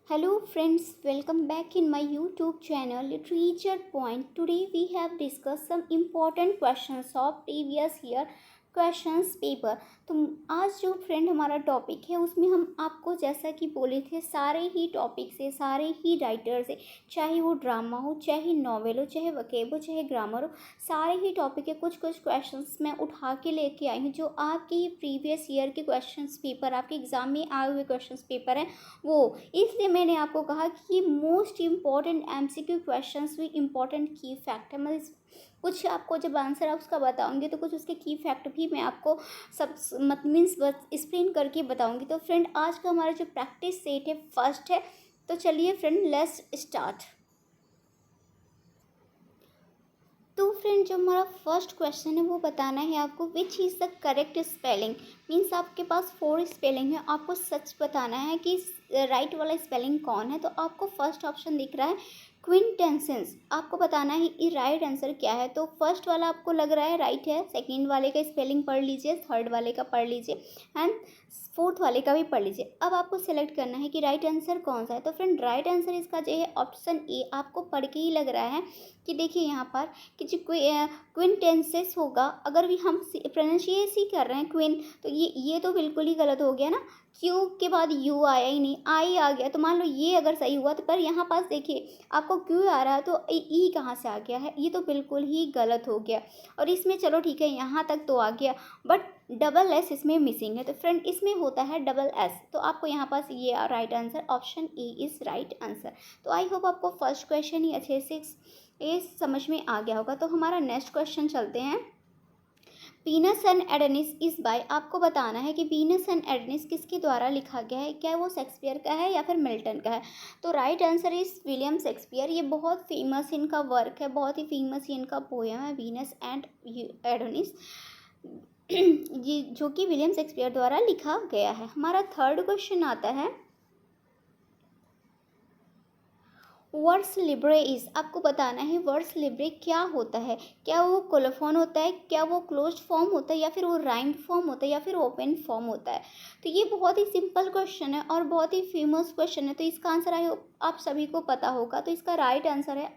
Hello friends, welcome back in my YouTube channel Literature Point. Today we have discussed some important questions of previous year questions paper. तो आज जो friend हमारा topic है उसमें हम आपको जैसा कि बोले थे सारे ही टॉपिक से, सारे ही राइटर से, चाहे वो ड्रामा हो, चाहे नॉवेल हो, चाहे वकेब हो, चाहे ग्रामर हो, सारे ही टॉपिक के कुछ कुछ क्वेश्चंस मैं उठा के लेके आई हूँ जो आपकी प्रीवियस ईयर के क्वेश्चंस पेपर, आपके एग्ज़ाम में आए हुए क्वेश्चंस पेपर हैं वो। इसलिए मैंने आपको कहा कि ये मोस्ट इम्पॉर्टेंट MCQ क्वेश्चंस भी इम्पॉर्टेंट की फैक्ट है। मतलब कुछ आपको जब आंसर आप उसका बताऊंगी तो कुछ उसके की फैक्ट भी मैं आपको सब मीन्स एक्सप्लेन करके बताऊंगी। तो फ्रेंड आज का हमारा जो प्रैक्टिस सेट है फर्स्ट है। तो चलिए फ्रेंड लेट्स स्टार्ट। तो फ्रेंड जो हमारा फर्स्ट क्वेश्चन है वो बताना है आपको which is the correct spelling. Means आपके पास 4 स्पेलिंग है, आपको सच बताना है कि राइट वाला स्पेलिंग कौन है। तो आपको फर्स्ट ऑप्शन दिख रहा है क्विंटेंसेंस, आपको बताना है ये राइट आंसर क्या है। तो फर्स्ट वाला आपको लग रहा है राइट है, सेकंड वाले का स्पेलिंग पढ़ लीजिए, थर्ड वाले का पढ़ लीजिए एंड फोर्थ वाले का भी पढ़ लीजिए। अब आपको सेलेक्ट करना है कि राइट आंसर कौन सा है। तो फ्रेंड राइट आंसर इसका जो है ऑप्शन ए, आपको पढ़ के ही लग रहा है कि देखिए यहाँ पर कि जो क्विंटेंसेस होगा, अगर भी हम प्रोनाउंसिएशन ही कर रहे हैं क्विन, तो ये तो बिल्कुल ही गलत हो गया ना। क्यू के बाद यू आया ही नहीं, आई आ गया। तो मान लो ये अगर सही हुआ तो पर यहाँ पास देखिए आपको क्यू आ रहा है तो ई कहाँ से आ गया है, ये तो बिल्कुल ही गलत हो गया। और इसमें चलो ठीक है यहाँ तक तो आ गया, बट डबल एस इसमें मिसिंग है। तो फ्रेंड इसमें होता है डबल एस। तो आपको यहाँ पास ये right answer option A is right answer. तो आई होप आपको फर्स्ट क्वेश्चन ही अच्छे से ये समझ में आ गया होगा। तो हमारा नेक्स्ट क्वेश्चन चलते हैं। वीनस एंड एडेनिस इस बाय, आपको बताना है कि वीनस एंड एडेनिस किसके द्वारा लिखा गया है, क्या वो शेक्सपियर का है या फिर मिल्टन का है। तो right answer is William Shakespeare. ये बहुत फेमस इनका वर्क है, बहुत ही फेमस इनका पोएम है वीनस एंड एडेनिस, ये जो कि विलियम शेक्सपियर द्वारा लिखा गया है। हमारा थर्ड क्वेश्चन आता है वर्ड्स लिब्रे इज, आपको बताना है वर्ड्स लिब्रे क्या होता है। क्या वो कोलोफोन होता है, क्या वो क्लोज्ड फॉर्म होता है, या फिर वो राइम्ड फॉर्म होता है, या फिर ओपन फॉर्म होता है। तो ये बहुत ही सिंपल क्वेश्चन है और बहुत ही फेमस क्वेश्चन है। तो इसका आंसर आई होप आप सभी को पता होगा। तो इसका राइट आंसर है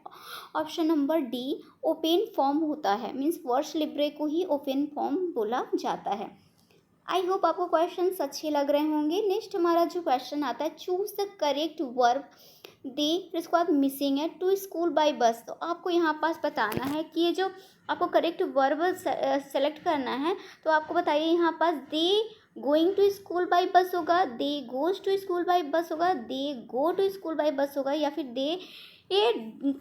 option number D, open form होता है। मीन्स वर्ड्स लिब्रे को ही ओपन फॉर्म बोला जाता है। आई होप आपको क्वेश्चन अच्छे लग रहे होंगे। नेक्स्ट हमारा जो क्वेश्चन आता है चूज द करेक्ट वर्ब दे, फिर उसके बाद मिसिंग है टू स्कूल बाय बस। तो आपको यहाँ पास बताना है कि ये जो आपको करेक्ट वर्ब सेलेक्ट करना है। तो आपको बताइए यहाँ पास they going to school by bus होगा, they goes to school by bus होगा, they go to school by bus होगा, या फिर दे ये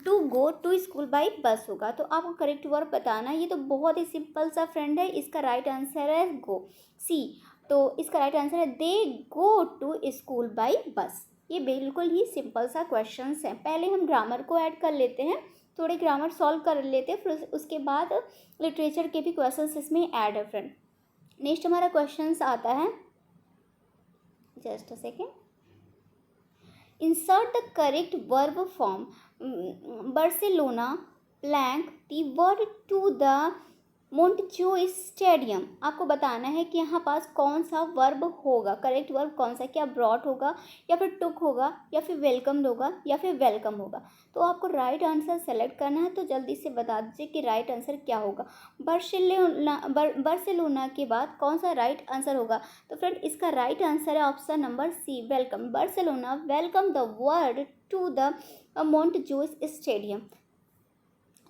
to go to school by bus होगा। तो आपको करेक्ट वर्ब बताना है। ये तो बहुत ही सिंपल सा फ्रेंड है। इसका राइट आंसर है गो, सी। तो इसका राइट आंसर है दे गो टू स्कूल बाय बस। ये बिल्कुल ही सिंपल सा क्वेश्चंस हैं। पहले हम ग्रामर को ऐड कर लेते हैं, थोड़े ग्रामर सॉल्व कर लेते हैं, फिर उसके बाद लिटरेचर के भी क्वेश्चंस इसमें ऐड है फ्रेंड। नेक्स्ट हमारा क्वेश्चंस आता है, just a second, insert the correct verb form Barcelona blank the word to the Montjuic stadium. आपको बताना है कि यहाँ पास कौन सा वर्ब होगा, करेक्ट वर्ब कौन सा, क्या ब्रॉट होगा, या फिर टुक होगा, या फिर वेलकम्ड होगा, या फिर वेलकम होगा। तो आपको राइट आंसर सेलेक्ट करना है। तो जल्दी से बता दीजिए कि राइट आंसर क्या होगा। बार्सिलोना के बाद कौन सा राइट आंसर होगा। तो फ्रेंड इसका राइट आंसर है option number C, welcome. Barcelona welcome the world to the Montjuic stadium.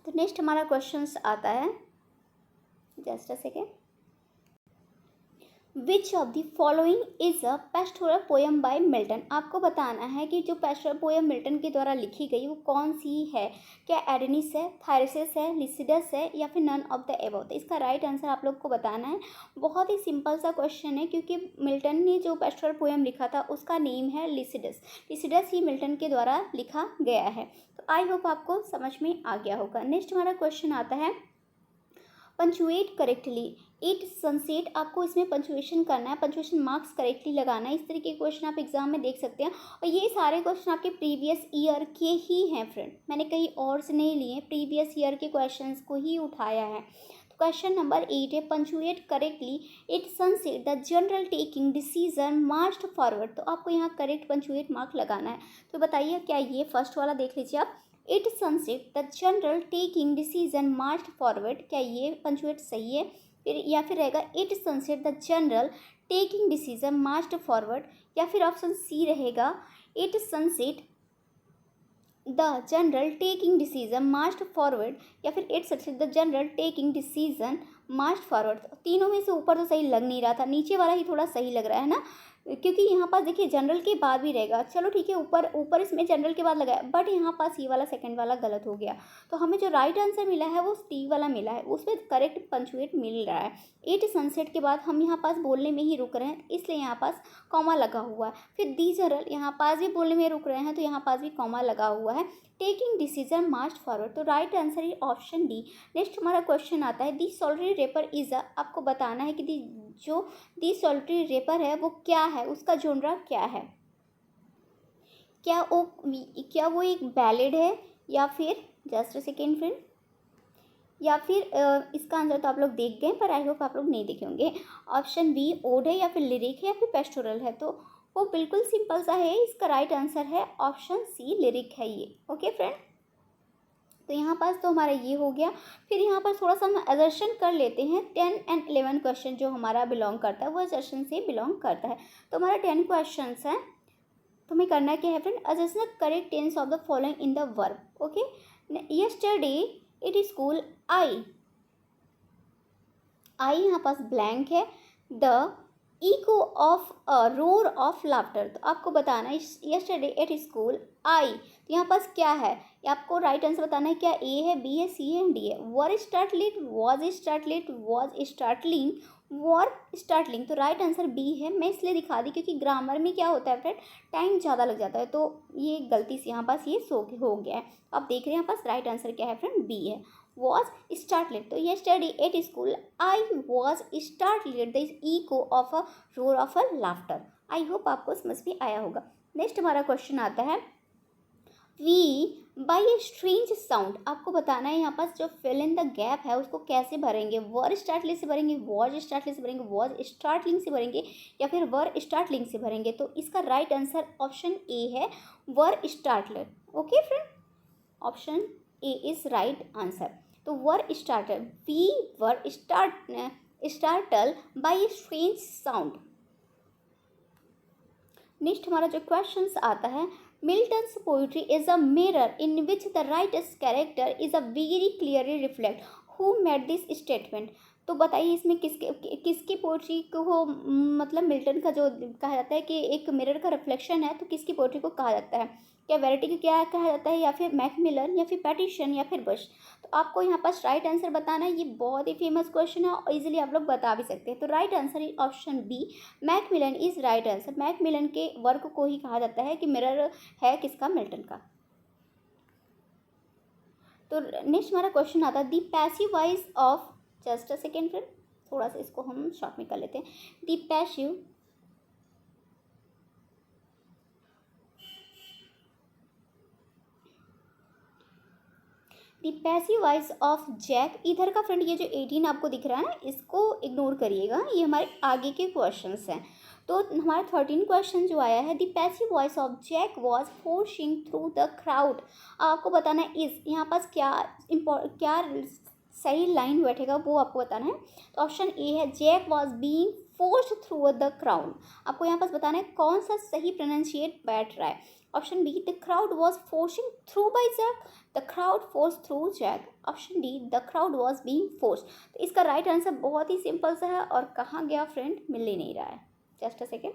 तो नेक्स्ट हमारा क्वेश्चन आता है, just a second, which of the following is a pastoral poem by Milton. आपको बताना है कि जो पेस्टोरल पोएम मिल्टन के द्वारा लिखी गई वो कौन सी है। क्या एडेनिस है, थायरसिस है, लिसिडस है, या फिर नन ऑफ द एबव। तो इसका राइट आंसर आप लोग को बताना है। बहुत ही सिंपल सा क्वेश्चन है क्योंकि मिल्टन ने जो पेस्टोरल पोएम लिखा था उसका नेम है लिसिडस। लिसिडस ही मिल्टन के द्वारा लिखा गया है। तो आई होप आपको समझ में आ गया होगा। नेक्स्ट हमारा क्वेश्चन आता है पंचुएट करेक्टली इट सनसेट। आपको इसमें पंचुएशन करना है, पंचुएशन मार्क्स करेक्टली लगाना है। इस तरीके के क्वेश्चन आप एग्जाम में देख सकते हैं और ये सारे क्वेश्चन आपके प्रीवियस ईयर के ही हैं फ्रेंड, मैंने कहीं और से नहीं लिए, प्रीवियस ईयर के क्वेश्चंस को ही उठाया है। क्वेश्चन नंबर 8 है, punctuate correctly it sunset the general taking decision marched forward. तो आपको यहाँ करेक्ट पंचुएट मार्क लगाना है। तो बताइए क्या ये फर्स्ट वाला देख लीजिए आप, it sunset the general taking decision marched forward, क्या ये पंचुएट सही है? फिर या फिर रहेगा it sunset the general taking decision marched forward, या फिर ऑप्शन सी रहेगा it sunset the general taking decision marched forward, या फिर it sunset the general taking decision March forward. तीनों में से ऊपर तो सही लग नहीं रहा था, नीचे वाला ही थोड़ा सही लग रहा है ना, क्योंकि यहाँ पास देखिए जनरल के बाद भी रहेगा। चलो ठीक है, ऊपर ऊपर इसमें जनरल के बाद लगाया, बट यहाँ पास ये वाला सेकंड वाला गलत हो गया। तो हमें जो राइट आंसर मिला है वो टी वाला मिला है, उसमें करेक्ट पंचुएट मिल रहा है। इट सनसेट के बाद हम यहाँ पास बोलने में ही रुक रहे हैं, इसलिए यहाँ पास कॉमा लगा हुआ है। फिर दी जनरल यहाँ पास भी बोलने में रुक रहे हैं, तो यहाँ पास भी कॉमा लगा हुआ है। टेकिंग डिसीजन मार्च फॉरवर्ड, तो राइट आंसर है ऑप्शन डी। नेक्स्ट हमारा क्वेश्चन आता है, दी सॉलिटरी रेपर इज अ, आपको बताना है कि दी सॉलिटरी रेपर है वो क्या है, उसका जोनरा क्या है। क्या वो एक बैलेड है, या फिर जस्ट सेकेंड फ्रेंड, या फिर इसका आंसर तो आप लोग देख गए, पर आई होप आप लोग नहीं देखे होंगे। ऑप्शन बी ओड है, या फिर लिरिक है, या फिर पेस्टोरल है। तो वो बिल्कुल सिंपल सा है, इसका राइट आंसर है ऑप्शन सी लिरिक है ये। ओके फ्रेंड, तो यहाँ पास तो हमारा ये हो गया। फिर यहाँ पर थोड़ा सा हम असर्शन कर लेते हैं। 10 एंड 11 क्वेश्चन जो हमारा बिलोंग करता है वो असर्शन से बिलोंग करता है। तो हमारा 10 क्वेश्चन है, तो हमें करना क्या है friend, assertion the correct tense of the following in the verb. Okay, yesterday it school I यहाँ पास ब्लैंक है, the echo of a roar of laughter. तो आपको बताना है यस्टरडे एट स्कूल आई, तो यहाँ पास क्या है, ये आपको राइट आंसर बताना है। क्या ए है, बी है, सी है, डी है। Were startled, was startled, was startling, were startling. तो राइट आंसर बी है। मैं इसलिए दिखा दी क्योंकि ग्रामर में क्या होता है फ्रेंड, टाइम ज़्यादा लग जाता है, तो ये गलती से यहाँ पास ये हो गया है। आप देख रहे हैं यहाँ पास राइट आंसर क्या है फ्रेंड, बी है, was startled। तो yesterday at school I was startled the echo of a roar of a laughter। I hope आपको समझ में आया होगा। नेक्स्ट हमारा क्वेश्चन आता है, we by a strange sound. आपको बताना है यहाँ पास जो फिल इन द गैप है उसको कैसे भरेंगे, वर स्टार्टलिंग से भरेंगे, वॉज स्टार्टलिंग से भरेंगे, वॉज स्टार्टलिंग से भरेंगे, या फिर वर स्टार्टलिंग से भरेंगे। तो इसका राइट आंसर ऑप्शन ए है, were startled. Okay friend, option A is right answer. तो were startle, we were startle by a strange sound. Next हमारा जो क्वेश्चन आता है, Milton's poetry is a mirror in which the writer's character is a very clearly reflect, who made this statement. तो बताइए इसमें किसकी poetry को मतलब मिल्टन का जो कहा जाता है कि एक मिरर का रिफ्लेक्शन है, तो किसकी पोइट्री को कहा जाता है, क्या वेरिटी को क्या कहा जाता है, या फिर मैकमिलन, या फिर पैटिशन, या फिर बुश। तो आपको यहाँ पास राइट आंसर बताना है। ये बहुत ही फेमस क्वेश्चन है और इजीली आप लोग बता भी सकते हैं। तो right answer is option B, Macmillan is right answer. Macmillan के वर्क को ही कहा जाता है कि मिरर है किसका, मिल्टन का। तो नेक्स्ट हमारा क्वेश्चन आता है, the passive voice of, just a second friend, थोड़ा सा इसको हम शॉर्ट में कर लेते हैं। The passive voice of Jack. इधर का फ्रेंड ये जो 18 आपको दिख रहा है ना, इसको इग्नोर करिएगा, ये हमारे आगे के क्वेश्चंस हैं। तो हमारा 13 क्वेश्चन जो आया है, the passive voice of Jack was forcing through the crowd. आपको बताना है इस यहाँ पास क्या सही लाइन बैठेगा वो आपको बताना है। तो ऑप्शन ए है, Jack was being forced through the crowd. आपको यहाँ पास बताना है कौन सा सही प्रोनाउंशिएट बैठ रहा है। Option B, the crowd was forcing through by Jack, the crowd force through Jack. Option D, the crowd was being force. तो इसका राइट आंसर बहुत ही सिंपल सा है, और कहाँ गया फ्रेंड, मिल ही नहीं रहा है, जस्ट अ सेकेंड।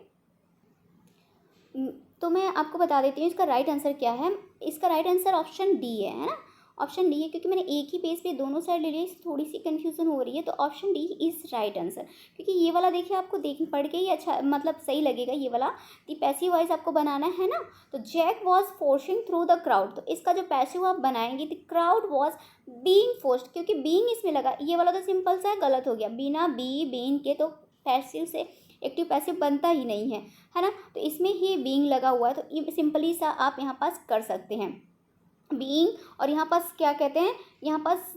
तो मैं आपको बता देती हूँ इसका राइट आंसर क्या है। इसका राइट आंसर ऑप्शन डी है ना, ऑप्शन डी है, क्योंकि मैंने एक ही पेज पे दोनों साइड ले लिया, थोड़ी सी कंफ्यूजन हो रही है। तो option D is right answer, क्योंकि ये वाला देखिए आपको पढ़ के ही अच्छा मतलब सही लगेगा। ये वाला दी पैसिव वॉइस आपको बनाना है ना, तो Jack was forcing through the crowd. तो इसका जो पैसिव आप बनाएंगे, the crowd was being forced, क्योंकि बीइंग इसमें लगा। ये वाला तो सिंपल सा गलत हो गया, बिना बीइंग के तो पैसिव से एक्टिव पैसिव बनता ही नहीं है ना। तो इसमें ही बीइंग लगा हुआ है, तो ये सिंपली सा आप यहाँ पास कर सकते हैं बीइंग। और यहाँ पास क्या कहते हैं, यहाँ पास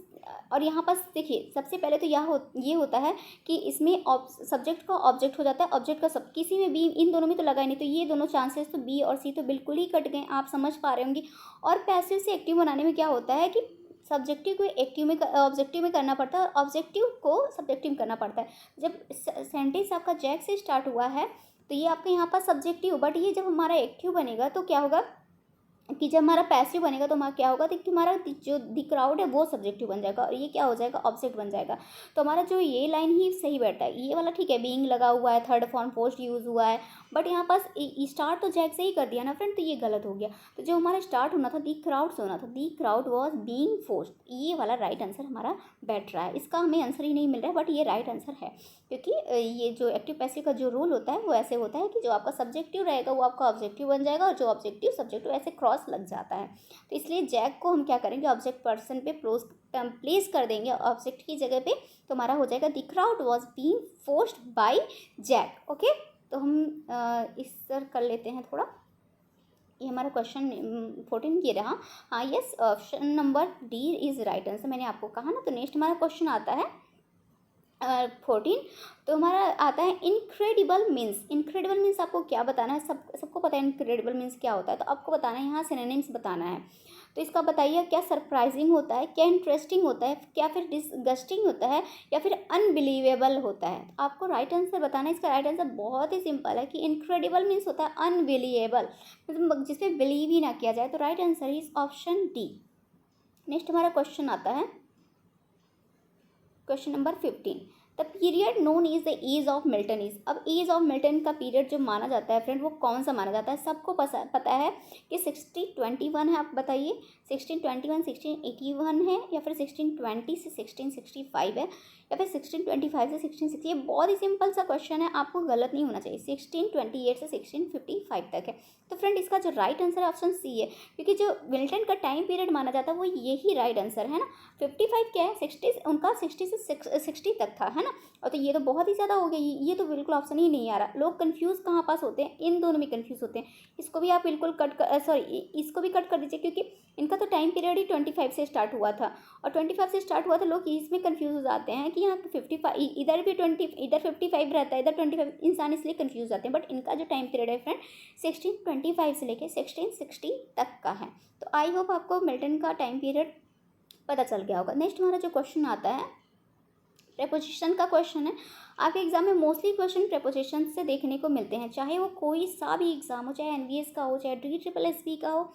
और यहाँ पर देखिए सबसे पहले तो ये होता है कि इसमें सब्जेक्ट का ऑब्जेक्ट हो जाता है, ऑब्जेक्ट का सब, किसी में भी इन दोनों में तो लगा ही नहीं, तो ये दोनों चांसेस तो बी और सी तो बिल्कुल ही कट गए, आप समझ पा रहे होंगे। और पैसिव से एक्टिव बनाने में क्या होता है कि सब्जेक्टिव को एक्टिव में ऑब्जेक्टिव में करना पड़ता है और ऑब्जेक्टिव को सब्जेक्टिव में करना पड़ता है। जब सेंटेंस आपका जैक से स्टार्ट हुआ है तो ये आपके यहाँ पर सब्जेक्टिव, बट ये जब हमारा एक्टिव बनेगा तो क्या होगा कि जब हमारा पैसिव बनेगा तो हमारा क्या होगा, तो कि हमारा जो द क्राउड है वो सब्जेक्टिव बन जाएगा और ये क्या हो जाएगा, ऑब्जेक्ट बन जाएगा। तो हमारा जो ये लाइन ही सही बैठता है, ये वाला ठीक है, बीइंग लगा हुआ है, थर्ड फॉर्म पोस्ट यूज़ हुआ है, बट यहाँ पास स्टार्ट तो जैक से ही कर दिया ना फ्रेंड, तो ये गलत हो गया। तो जो हमारा स्टार्ट होना था दी क्राउड से होना था, दी क्राउड वॉज बीइंग फोर्स्ड, ये वाला राइट आंसर हमारा बैठ रहा है। इसका हमें आंसर ही नहीं मिल रहा है, बट ये राइट आंसर है, क्योंकि ये जो एक्टिव पैसिव का जो रूल होता है वो ऐसे होता है कि जो आपका सब्जेक्टिव रहेगा वो आपका ऑब्जेक्टिव बन जाएगा, और जो ऑब्जेक्टिव सब्जेक्टिव ऐसे क्रॉस लग जाता है। तो इसलिए जैक को हम क्या करेंगे, ऑब्जेक्ट पर्सन पे प्लेस कर देंगे ऑब्जेक्ट की जगह पे, तो हमारा हो जाएगा the crowd was being forced by Jack. Okay, तो हम इस तर कर लेते हैं थोड़ा, ये हमारा क्वेश्चन 14 ये रहा। हाँ yes, option number D is right answer, मैंने आपको कहा ना। तो नेक्स्ट हमारा क्वेश्चन आता है 14, तो हमारा आता है इनक्रेडिबल मीन्स। इनक्रेडिबल मीन्स आपको क्या बताना है, सबको पता है इनक्रेडिबल मीन्स क्या होता है, तो आपको बताना है यहाँ सिनोनिम्स बताना है। तो इसका बताइए, क्या सरप्राइजिंग होता है, क्या इंटरेस्टिंग होता है, क्या फिर डिसगस्टिंग होता है, या फिर अनबिलीवेबल होता है। तो आपको राइट आंसर बताना है। इसका राइट आंसर बहुत ही सिंपल है कि इनक्रेडिबल मीन्स होता है अनबिलीवेबल, मतलब जिसपे बिलीव ही ना किया जाए। तो right answer is option D. Next हमारा क्वेश्चन आता है क्वेश्चन नंबर 15, the period known is the age of Milton is. अब एज ऑफ मिल्टन का पीरियड जो माना जाता है फ्रेंड, वो कौन सा माना जाता है, सबको पता है कि 1621 है। आप बताइए 1621 1681 है, या फिर 1620 से 1665 है, या फिर 1625 से 1660। ये बहुत ही सिंपल सा क्वेश्चन है, आपको गलत नहीं होना चाहिए। 1628 से 1655 तक है। तो फ्रेंड इसका जो राइट आंसर है ऑप्शन सी है, क्योंकि जो मिल्टन का टाइम पीरियड माना जाता है वो यही राइट आंसर है ना। 55 क्या है, 60, उनका 60 से 60 तक था, है ना। और तो ये तो बहुत ही ज़्यादा हो गया, ये तो बिल्कुल ऑप्शन ही नहीं आ रहा। लोग कंफ्यूज कहाँ पास होते हैं, इन दोनों में कंफ्यूज होते हैं। इसको भी आप बिल्कुल कट कर, सॉरी इसको भी कट कर दीजिए, क्योंकि इनका तो टाइम पीरियड ही 25 से स्टार्ट हुआ था, और 25 से स्टार्ट हुआ था। लोग इसमें कंफ्यूज हो जाते हैं कि यहाँ 55, इधर भी 20, इधर 55 रहता है, इधर 25, इंसान इसलिए कंफ्यूज जाते हैं। बट इनका जो टाइम पीरियड है फ्रेंड 1625 से लेके 1660 तक का है। तो आई होप आपको मिल्टन का टाइम पीरियड पता चल गया होगा। नेक्स्ट हमारा जो क्वेश्चन आता है प्रेपोजिशन का क्वेश्चन है। आपके एग्जाम में मोस्टली क्वेश्चन प्रेपोजिशन से देखने को मिलते हैं, चाहे वो कोई सा भी एग्जाम हो, चाहे एनवीएस का हो, चाहे DSSB का हो,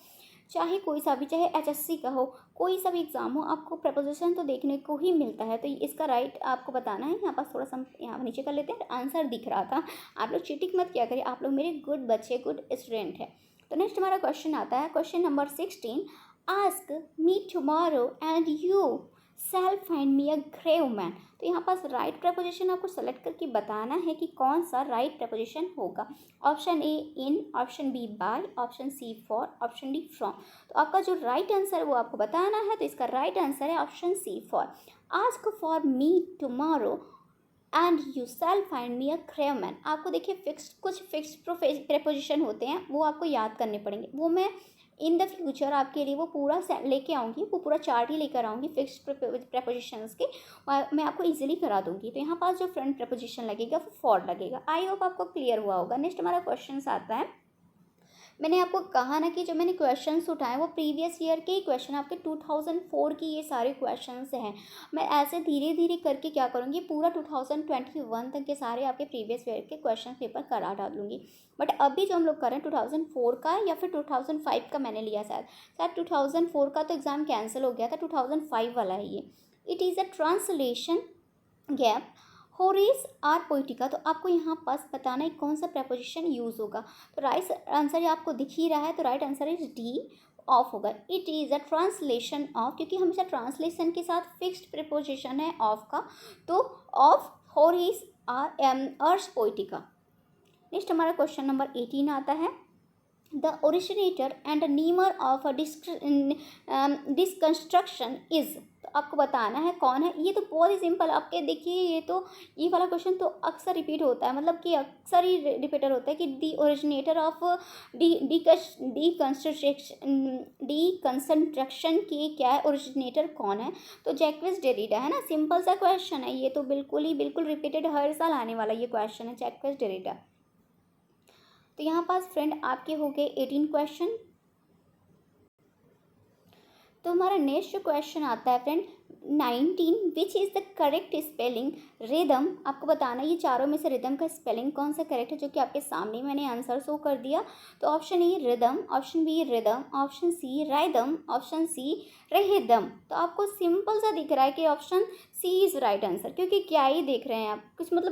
चाहे कोई सा भी, चाहे HSC का हो, कोई सा भी एग्जाम हो, आपको प्रेपोजिशन तो देखने को ही मिलता है। तो इसका राइट आपको बताना है। यहाँ पास थोड़ा सा यहाँ नीचे कर लेते हैं, आंसर दिख रहा था। आप लोग चीटिंग मत किया करिए, आप लोग मेरे गुड बच्चे, गुड स्टूडेंट है। तो नेक्स्ट हमारा क्वेश्चन आता है question number 16, ask me tomorrow and you shall find me a grave man. तो यहाँ पास राइट प्रपोजिशन आपको सेलेक्ट करके बताना है कि कौन सा राइट प्रपोजिशन होगा। Option A in, option B by, option C for, option D from. तो आपका जो राइट आंसर है वो आपको बताना है। तो इसका राइट आंसर है option C for. Ask for me tomorrow and you shall find me a grave man. आपको देखिए कुछ फिक्स्ड प्रेपोजिशन होते हैं, वो आपको याद करने पड़ेंगे। वो मैं इन द फ्यूचर आपके लिए वो पूरा लेके आऊँगी, वो पूरा चार्ट ही लेकर आऊँगी फिक्स्ड प्रेपोजिशंस के, मैं आपको इजीली करा दूँगी। तो यहाँ पास जो फ्रंट प्रेपोजिशन लगेगा वो फॉर लगेगा। आई होप आपको क्लियर हुआ होगा। नेक्स्ट हमारा क्वेश्चन आता है, मैंने आपको कहा ना कि जो मैंने क्वेश्चंस उठाए वो प्रीवियस ईयर के ही क्वेश्चन, आपके 2004 की ये सारे क्वेश्चंस हैं। मैं ऐसे धीरे धीरे करके क्या करूँगी, पूरा 2021 तक के सारे आपके प्रीवियस ईयर के क्वेश्चन पेपर करा डालूंगी। बट अभी जो हम लोग कर रहे हैं 2004 का या फिर 2005 का मैंने लिया, शायद 2004 का तो एग्ज़ाम कैंसिल हो गया था, 2005 वाला है ये। It is a translation gap Horace Ars Poetica. तो आपको यहाँ पास बताना है कौन सा प्रपोजिशन यूज़ होगा। तो राइट आंसर आपको दिख ही रहा है, तो right answer is D of होगा। It is a translation of, क्योंकि हमेशा ट्रांसलेशन के साथ फिक्स्ड प्रपोजिशन है ऑफ का, तो of Horace Ars Poetica. Next हमारा क्वेश्चन नंबर 18 आता है, the originator and namer of deconstruction is. तो तो आपको बताना है कौन है। ये तो बहुत ही सिंपल, आपके देखिए ये वाला क्वेश्चन तो अक्सर रिपीट होता है, मतलब कि अक्सर ही रिपीटर होता है कि दी ओरिजिनेटर ऑफ डीकंस्ट्रक्शन की क्या है, ओरिजिनेटर कौन है, तो जैक्विस डेरिडा है ना। सिंपल सा क्वेश्चन है ये तो, बिल्कुल रिपीटेड, हर साल आने वाला ये क्वेश्चन है, जैक्विस डेरिडा। तो यहाँ पास फ्रेंड आपके हो गए 18 क्वेश्चन। तो हमारा नेक्स्ट जो क्वेश्चन आता है friend 19, which is the correct spelling rhythm. आपको बताना ये चारों में से रिदम का स्पेलिंग कौन सा करेक्ट है, जो कि आपके सामने मैंने आंसर शो कर दिया। तो option A rhythm, option B rhythm, option C rhythm, option C rhythm. तो आपको सिंपल सा दिख रहा है कि option C is right answer, क्योंकि क्या ही देख रहे हैं आप,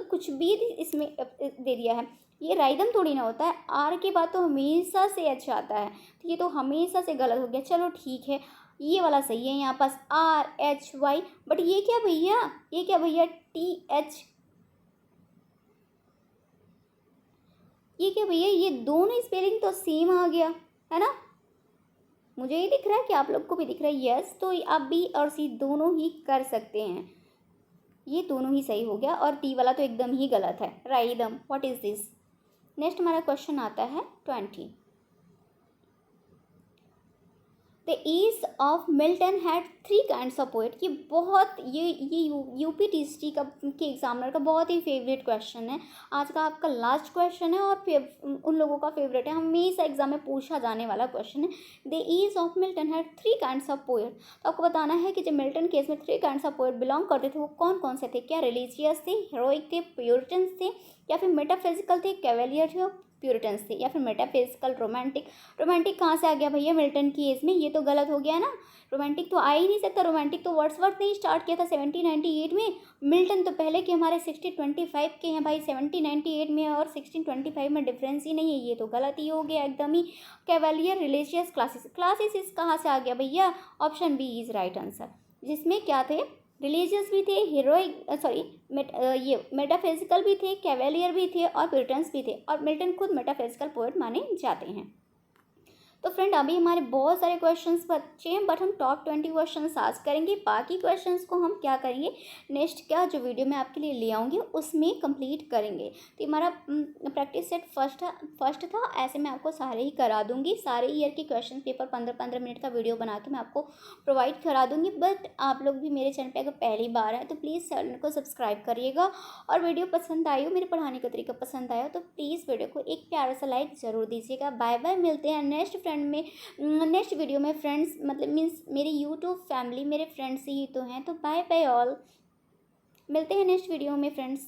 कुछ भी इसमें दे दिया है। ये राइदम थोड़ी ना होता है, आर के बाद तो हमेशा से एच आता है, तो ये तो हमेशा से गलत हो गया। चलो ठीक है, ये वाला सही है, यहाँ पास RHY, बट ये क्या भैया TH, ये क्या भैया, ये दोनों स्पेलिंग तो सेम आ गया है ना। मुझे ये दिख रहा है कि आप लोग को भी दिख रहा है। यस, तो आप बी और सी दोनों ही कर सकते हैं, ये दोनों ही सही हो गया, और टी वाला तो एकदम ही गलत है, rhythm. What is this. Next हमारा क्वेश्चन आता है 20, the age of Milton had 3 kinds of poet. ये बहुत ये यूपीटीसी का के एग्जामिनर का बहुत ही फेवरेट क्वेश्चन है, आज का आपका लास्ट क्वेश्चन है, और उन लोगों का फेवरेट है, हमेशा एग्जाम में पूछा जाने वाला क्वेश्चन है। The age of Milton had 3 kinds of poet. तो आपको बताना है कि जब मिल्टन केस में 3 काइंड्स ऑफ पोएट बिलोंग करते थे वो कौन कौन से थे। क्या रिलीजियस थे, हीरोइक थे, प्योरिटन्स थे, या फिर मेटाफिजिकल थे, कैवेलियर थे, प्योरिटन्स थे, या फिर मेटाफिजिकल रोमांटिक। रोमांटिक कहाँ से आ गया भैया मिल्टन की एज में, ये तो गलत हो गया ना, रोमांटिक तो आ ही नहीं सकता। रोमांटिक तो वर्ड्सवर्थ ने ही स्टार्ट किया था 1798 में, मिल्टन तो पहले के हमारे 1625 के हैं भाई, 1798 में और 1625 में डिफरेंस ही नहीं है, ये तो गलत ही हो गया एकदम ही। कैवेलियर, रिलीजियस, क्लासेस कहाँ से आ गया भैया, option B is right answer, जिसमें क्या थे, रिलीजियस भी थे, हीरोइक ये मेटाफिजिकल भी थे, कैवेलियर भी थे, और प्यूरिटन्स भी थे, और मिल्टन खुद मेटाफिजिकल पोएट माने जाते हैं। तो फ्रेंड अभी हमारे बहुत सारे क्वेश्चंस बचे हैं, बट हम टॉप 20 क्वेश्चंस आज करेंगे, बाकी क्वेश्चंस को हम क्या करेंगे नेक्स्ट, क्या जो वीडियो मैं आपके लिए ले आऊँगी उसमें कंप्लीट करेंगे। तो हमारा प्रैक्टिस सेट फर्स्ट था, ऐसे मैं आपको सारे ही करा दूँगी, सारे ईयर के क्वेश्चन पेपर 15-15 मिनट का वीडियो बना के मैं आपको प्रोवाइड करा दूँगी। बट आप लोग भी मेरे चैनल पर अगर पहली बार है तो प्लीज़ चैनल को सब्सक्राइब करिएगा, और वीडियो पसंद आई हो, मेरे पढ़ाने का तरीका पसंद आया तो प्लीज़ वीडियो को एक प्यारा सा लाइक ज़रूर दीजिएगा। बाय बाय, मिलते हैं नेक्स्ट वीडियो में फ्रेंड्स, मतलब मीन्स मेरी यूट्यूब फैमिली मेरे फ्रेंड्स ही तो हैं। तो बाय बाय ऑल, मिलते हैं नेक्स्ट वीडियो में फ्रेंड्स।